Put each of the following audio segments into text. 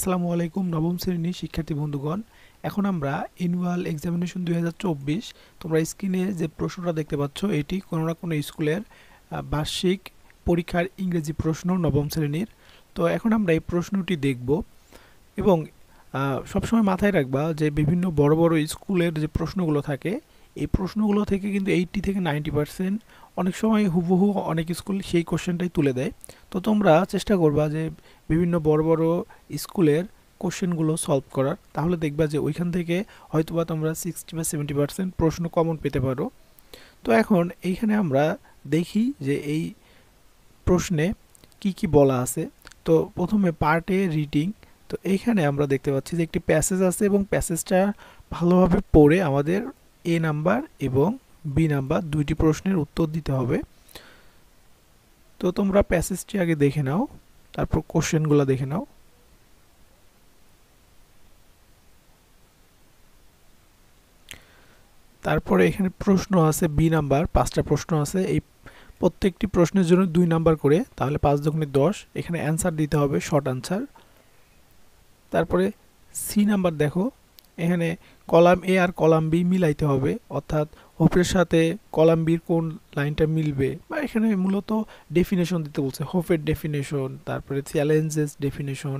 আসসালামু আলাইকুম নবম শ্রেণীর শিক্ষার্থী বন্ধুগণ। এখন আমরা অ্যানুয়াল এক্সামিনেশন 2024 তোমরা স্ক্রিনে যে প্রশ্নটা দেখতে পাচ্ছ এটি কোনো না কোনো স্কুলের বার্ষিক পরীক্ষার ইংরেজি প্রশ্ন নবম শ্রেণীর। তো এখন আমরা এই প্রশ্নটি দেখব এবং সবসময় মাথায় রাখবা যে বিভিন্ন বড় বড় স্কুলের যে প্রশ্নগুলো থাকে এই প্রশ্নগুলো থেকে কিন্তু 80 থেকে 90% অনেক সময় হুবহু অনেক স্কুল সেই কোশ্চেনটাই তুলে দেয়। তো তোমরা চেষ্টা করবা যে বিভিন্ন বড় বড় স্কুলের কোশ্চেনগুলো সলভ করার, তাহলে দেখবা যে ওইখান থেকে হয়তোবা তোমরা 60 বা 70% প্রশ্ন কমন পেতে পারো। তো এখন এইখানে আমরা দেখি যে এই প্রশ্নে কি কি বলা আছে। তো প্রথমে পার্ট এ রিডিং। তো এইখানে আমরা দেখতে পাচ্ছি যে একটি প্যাসেজ আছে এবং প্যাসেজটা ভালোভাবে পড়ে আমাদের এ নাম্বার এবং বি নাম্বার দুইটি প্রশ্নের উত্তর দিতে হবে। তো তোমরা প্যাসেজটি আগে দেখে নাও, তারপর কোশ্চেনগুলো দেখে নাও। তারপরে এখানে প্রশ্ন আছে বি নাম্বার, 5টা প্রশ্ন আছে। এই প্রত্যেকটি প্রশ্নের জন্য 2 নাম্বার করে, তাহলে 5 দুগুণে 10। এখানে অ্যান্সার দিতে হবে, শর্ট অ্যান্সার। তারপরে সি নাম্বার দেখো, এখানে কলাম এ আর কলাম বি মিলাইতে হবে, অর্থাৎ হোপের সাথে কলাম বির কোন লাইনটা মিলবে, বা এখানে মূলত ডেফিনেশন দিতে বলছে, হোপের ডেফিনেশন, তারপরে চ্যালেঞ্জেস ডেফিনেশন,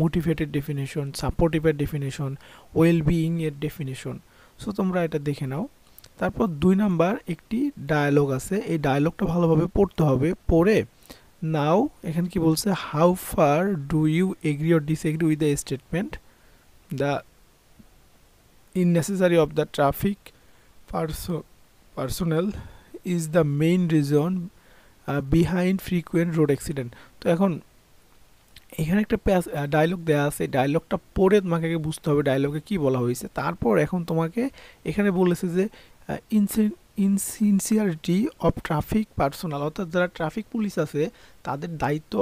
মোটিভেটেড ডেফিনেশন, সাপোর্টিভের ডেফিনেশন, ওয়েল বিইং এর ডেফিনেশন। সো তোমরা এটা দেখে নাও। তারপর 2 নাম্বার একটি ডায়ালগ আছে, এই ডায়ালগটা ভালোভাবে পড়তে হবে। পড়ে নাও এখানে কি বলছে, how far do you agree or disagree with the statement the unnecessary of the traffic personnel is the main reason behind frequent road accident। তো এখন এখানে একটা ডায়লগ দেওয়া আছে, ডায়লগটা পড়ে তোমাকে আগে বুঝতে হবে ডায়লগে কি বলা হয়েছে। তারপর এখন তোমাকে এখানে বলেছে যে ইনসিনসিয়ারিটি অফ ট্রাফিক পার্সোনাল, অর্থাৎ যারা ট্রাফিক পুলিশ আছে তাদের দায়িত্ব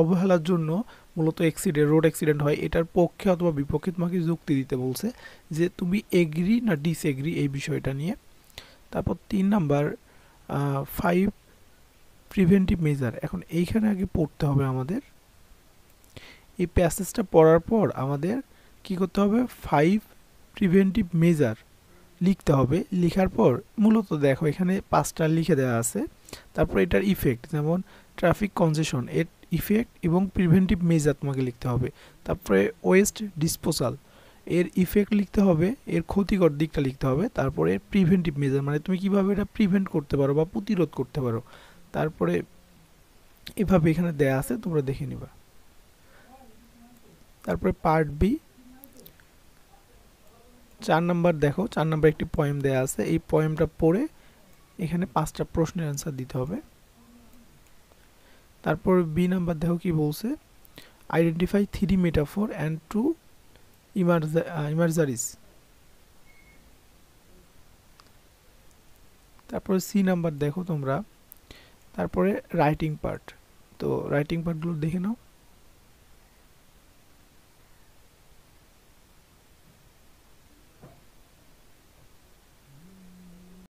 অবহেলার জন্য মূলত রোড অ্যাক্সিডেন্ট হয়। এটার পক্ষে অথবা বিপক্ষে তোমাকে যুক্তি দিতে বলছে যে তুমি এগ্রি না ডিসএগ্রি এই বিষয়টা নিয়ে। তারপর 3 নাম্বার 5 প্রিভেন্টিভ মেজার। এখন এইখানে আগে পড়তে হবে আমাদের, এই প্যাসেজটা পড়ার পর আমাদের কি করতে হবে, 5 প্রিভেন্টিভ মেজার লিখতে হবে। লেখার পর মূলত দেখো এখানে 5টা লিখে দেওয়া আছে। তারপর এটার ইফেক্ট, যেমন ট্রাফিক কনজেশন এর ইফেক্ট এবং প্রিভেন্টিভ মেজার তোমাকে লিখতে হবে। তারপরে ওয়েস্ট ডিসপোজাল এর ইফেক্ট লিখতে হবে, এর ক্ষতিকর দিকটা লিখতে হবে। তারপরে প্রিভেন্টিভ মেজার মানে তুমি কিভাবে এটা প্রিভেন্ট করতে পারো বা প্রতিরোধ করতে পারো। তারপরে এভাবে এখানে দেয়া আছে, তোমরা দেখে নিবা। তারপরে পার্ট বি 4 নাম্বার দেখো, 4 নাম্বার একটি পোয়েম দেয়া আছে, এই পোয়েমটা পড়ে এখানে 5টা প্রশ্নের অ্যান্সার দিতে হবে। তারপর বি নাম্বার দেখো কি বলছে, আইডেন্টিফাই 3 মেটাফোর অ্যান্ড 2 ইমার্জারিজ। তারপরে সি নাম্বার দেখো তোমরা, তারপরে রাইটিং পার্ট। তো রাইটিং পার্টগুলো দেখে নাও।